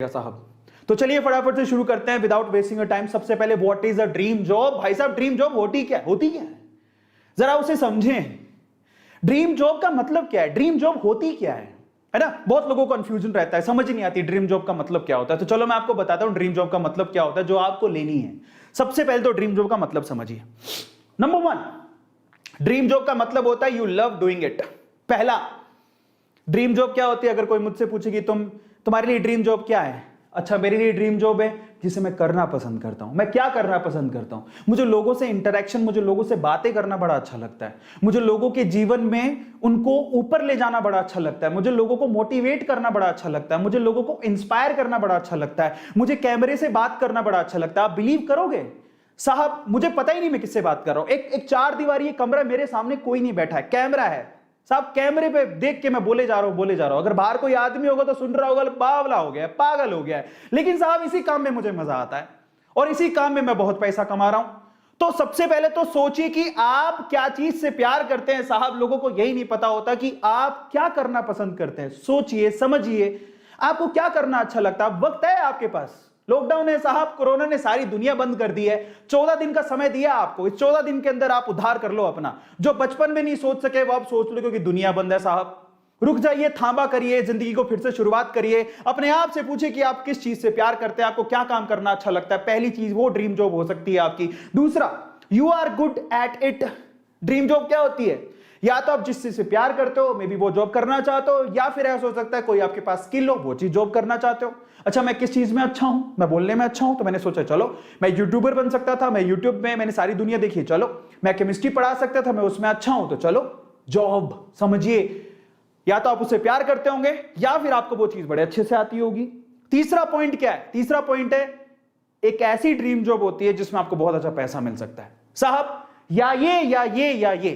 साहब तो चलिए फटाफट से शुरू करते हैं विदाउट वेस्टिंग योर टाइम। सबसे पहले what is a dream job? भाई साहब ड्रीम जॉब होती क्या है? जरा उसे समझें। ड्रीम जॉब का मतलब क्या है? ड्रीम जॉब होती क्या है ना? बहुत लोगों को कंफ्यूजन रहता है, समझ नहीं आती ड्रीम जॉब का मतलब क्या होता है। तो चलो मैं आपको बताता हूं ड्रीम जॉब का मतलब क्या होता है जो आपको लेनी है। सबसे पहले तो ड्रीम जॉब का मतलब समझिए। नंबर 1, ड्रीम जॉब का मतलब होता है यू लव डूइंग इट। पहला, ड्रीम जॉब क्या होती है? अगर कोई मुझसे पूछे कि तुम्हारे लिए ड्रीम जॉब क्या है? अच्छा, मेरे लिए ड्रीम जॉब है जिसे मैं करना पसंद करता हूं। मैं क्या करना पसंद करता हूं? मुझे लोगों से इंटरेक्शन, मुझे लोगों से बातें करना बड़ा अच्छा लगता है। मुझे लोगों के जीवन में उनको ऊपर ले जाना बड़ा अच्छा लगता है। मुझे लोगों को मोटिवेट करना बड़ा अच्छा लगता है। मुझे लोगों को इंस्पायर करना बड़ा अच्छा लगता है। मुझे कैमरे से बात करना बड़ा अच्छा लगता है। आप बिलीव करोगे साहब, मुझे पता ही नहीं मैं किससे बात कर रहा हूं। एक 4 दीवारी कमरा, मेरे सामने कोई नहीं बैठा है, कैमरा है साहब, कैमरे पे देख के मैं बोले जा रहा हूं। अगर बाहर कोई आदमी होगा तो सुन रहा होगा बावला हो गया है, पागल हो गया है। लेकिन साहब इसी काम में मुझे मजा आता है और इसी काम में मैं बहुत पैसा कमा रहा हूं। तो सबसे पहले तो सोचिए कि आप क्या चीज से प्यार करते हैं। साहब लोगों को यही नहीं पता होता कि आप क्या करना पसंद करते हैं। सोचिए, समझिए, आपको क्या करना अच्छा लगता है। वक्त है आपके पास। लॉकडाउन है साहब, कोरोना ने सारी दुनिया बंद कर दी है। 14 दिन का समय दिया आपको। इस 14 दिन के अंदर आप उद्धार कर लो अपना। जो बचपन में नहीं सोच सके वो आप सोच लो, क्योंकि दुनिया बंद है साहब। रुक जाइए, थांबा करिए, जिंदगी को फिर से शुरुआत करिए। अपने आप से पूछिए कि आप किस चीज से प्यार करते हैं, आपको क्या काम करना अच्छा लगता है। पहली चीज वो ड्रीम जॉब हो सकती है आपकी। दूसरा, you are good at it. Dream job क्या होती है? या तो आप जिस चीज से प्यार करते हो मे बी वो जॉब करना चाहते हो, या फिर ऐसा हो सकता है कोई आपके पास स्किल हो, वो चीज जॉब करना चाहते हो। अच्छा, मैं किस चीज में अच्छा हूं? मैं बोलने में अच्छा हूं, तो मैंने सोचा चलो मैं यूट्यूबर बन सकता था। मैं यूट्यूब में मैंने सारी दुनिया देखी, चलो मैं केमिस्ट्री पढ़ा सकता था, मैं उसमें अच्छा हूं, तो चलो जॉब। समझिए, या तो आप उससे प्यार करते होंगे या फिर आपको वो चीज बड़े अच्छे से आती होगी। तीसरा पॉइंट क्या है? तीसरा पॉइंट है एक ऐसी ड्रीम जॉब होती है जिसमें आपको बहुत अच्छा पैसा मिल सकता है साहब, या ये या ये या ये,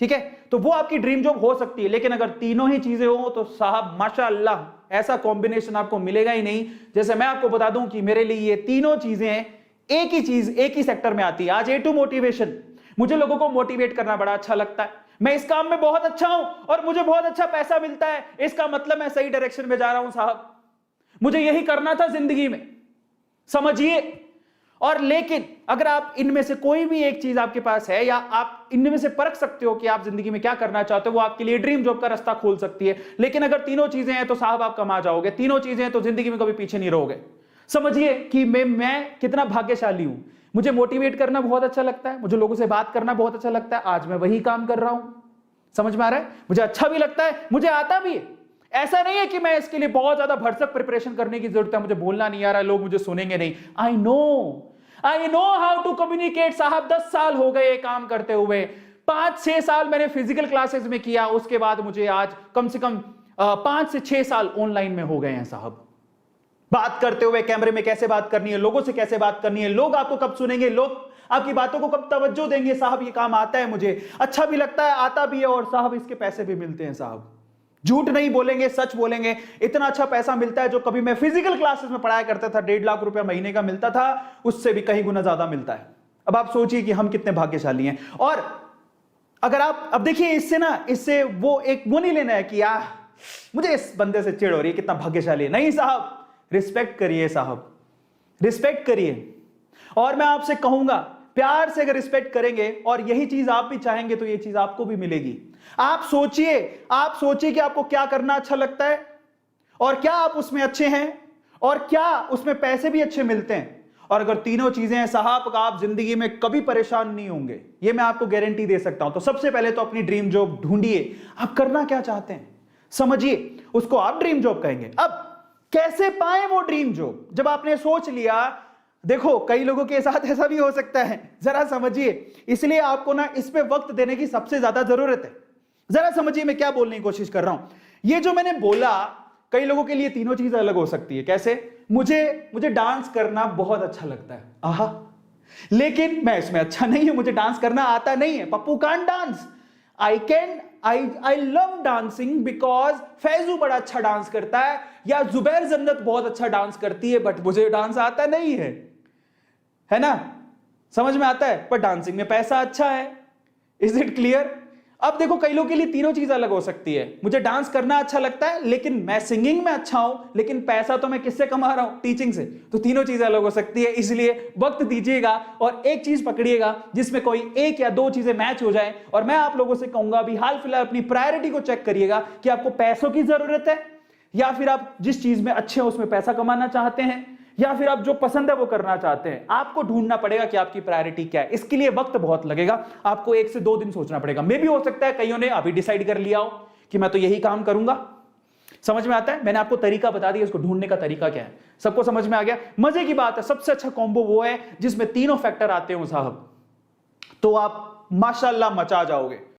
ठीक है? तो वो आपकी ड्रीम जॉब हो सकती है। लेकिन अगर तीनों ही चीजें हो तो साहब माशाअल्लाह, ऐसा कॉम्बिनेशन आपको मिलेगा ही नहीं। जैसे मैं आपको बता दूं कि मेरे लिए ये तीनों चीजें एक ही चीज, एक ही सेक्टर में आती है। आज A2 मोटिवेशन, मुझे लोगों को मोटिवेट करना बड़ा अच्छा लगता है। मैं इस काम में बहुत अच्छा हूं और मुझे बहुत अच्छा पैसा मिलता है। इसका मतलब मैं सही डायरेक्शन में जा रहा हूं साहब, मुझे यही करना था जिंदगी में, समझिए। और लेकिन अगर आप इनमें से कोई भी एक चीज आपके पास है, या आप इनमें से परख सकते हो कि आप जिंदगी में क्या करना चाहते हो, वो आपके लिए ड्रीम जॉब का रास्ता खोल सकती है। लेकिन अगर तीनों चीजें हैं तो साहब आप कमा जाओगे। तीनों चीजें हैं तो जिंदगी में कभी पीछे नहीं रहोगे। समझिए कि मैं कितना भाग्यशाली हूं। मुझे मोटिवेट करना बहुत अच्छा लगता है, मुझे लोगों से बात करना बहुत अच्छा लगता है। आज मैं वही काम कर रहा हूं, समझ में आ रहा है? मुझे अच्छा भी लगता है, मुझे आता भी है। ऐसा नहीं है कि मैं इसके लिए बहुत ज्यादा भरसक प्रिपरेशन करने की जरूरत है, मुझे बोलना नहीं आ रहा है, लोग मुझे सुनेंगे नहीं। I know how to communicate. साहब 10 साल हो गए काम करते हुए। 5-6 साल मैंने फिजिकल क्लासेस में किया, उसके बाद मुझे आज कम से कम 5 से 6 साल ऑनलाइन में हो गए हैं साहब। बात करते हुए कैमरे में कैसे बात करनी है, लोगों से कैसे बात करनी है, लोग आपको कब सुनेंगे, लोग आपकी बातों को कब तवज्जो देंगे। साहब ये काम आता है मुझे, अच्छा भी लगता है, आता भी है, और साहब इसके पैसे भी मिलते हैं साहब। झूठ नहीं बोलेंगे, सच बोलेंगे। इतना अच्छा पैसा मिलता है जो कभी मैं फिजिकल क्लासेस में पढ़ाया करता था, 1.5 लाख रुपया महीने का मिलता था, उससे भी कहीं गुना ज्यादा मिलता है। अब आप सोचिए कि हम कितने भाग्यशाली हैं। और अगर आप अब देखिए, इससे वो नहीं लेना है कि यार मुझे इस बंदे से चिढ़ हो रही है, कितना भाग्यशाली है। नहीं साहब, रिस्पेक्ट करिए साहब, रिस्पेक्ट करिए। और मैं आपसे कहूंगा, प्यार से अगर रिस्पेक्ट करेंगे और यही चीज आप भी चाहेंगे तो ये चीज आपको भी मिलेगी। आप सोचिए कि आपको क्या करना अच्छा लगता है, और क्या आप उसमें अच्छे हैं, और क्या उसमें पैसे भी अच्छे मिलते हैं। और अगर तीनों चीजें हैं साहब, आप जिंदगी में कभी परेशान नहीं होंगे, ये मैं आपको गारंटी दे सकता हूं। तो सबसे पहले तो अपनी ड्रीम जॉब ढूंढिए। आप करना क्या चाहते हैं समझिए, उसको आप ड्रीम जॉब कहेंगे। अब कैसे पाएं वो ड्रीम जॉब? जब आपने सोच लिया, देखो कई लोगों के साथ ऐसा भी हो सकता है, जरा समझिए। इसलिए आपको ना इस पे वक्त देने की सबसे ज्यादा जरूरत है। जरा समझिए मैं क्या बोलने की कोशिश कर रहा हूं। ये जो मैंने बोला, कई लोगों के लिए तीनों चीजें अलग हो सकती है। कैसे? मुझे डांस करना बहुत अच्छा लगता है, आहा, लेकिन मैं इसमें अच्छा नहीं हूं, मुझे डांस करना आता नहीं है। Pappu can't dance, I love dancing because Faizu बड़ा अच्छा डांस करता है, या जुबैर जन्नत बहुत अच्छा डांस करती है, बट मुझे डांस आता नहीं है ना? समझ में आता है? पर डांसिंग में पैसा अच्छा है। Is it clear? अब देखो कई लोगों के लिए तीनों चीज अलग हो सकती है। मुझे डांस करना अच्छा लगता है लेकिन मैं सिंगिंग में अच्छा हूं, लेकिन पैसा तो मैं किससे कमा रहा हूं? टीचिंग से। तो तीनों चीजें अलग हो सकती है, इसलिए वक्त दीजिएगा और एक चीज पकड़िएगा जिसमें कोई एक या दो चीजें मैच हो जाए। और मैं आप लोगों से कहूंगा अभी हाल फिलहाल अपनी प्रायोरिटी को चेक करिएगा कि आपको पैसों की जरूरत है या फिर आप जिस चीज में अच्छे हैं उसमें पैसा कमाना चाहते हैं या फिर आप जो पसंद है वो करना चाहते हैं। आपको ढूंढना पड़ेगा कि आपकी प्रायोरिटी क्या है। इसके लिए वक्त बहुत लगेगा, आपको 1 से 2 दिन सोचना पड़ेगा। मे भी हो सकता है कईयों ने अभी डिसाइड कर लिया हो कि मैं तो यही काम करूंगा। समझ में आता है? मैंने आपको तरीका बता दिया, इसको ढूंढने का तरीका क्या है। सबको समझ में आ गया? मजे की बात है, सबसे अच्छा कॉम्बो वो है जिसमें तीनों फैक्टर आते हो साहब, तो आप माशाल्लाह मचा जाओगे।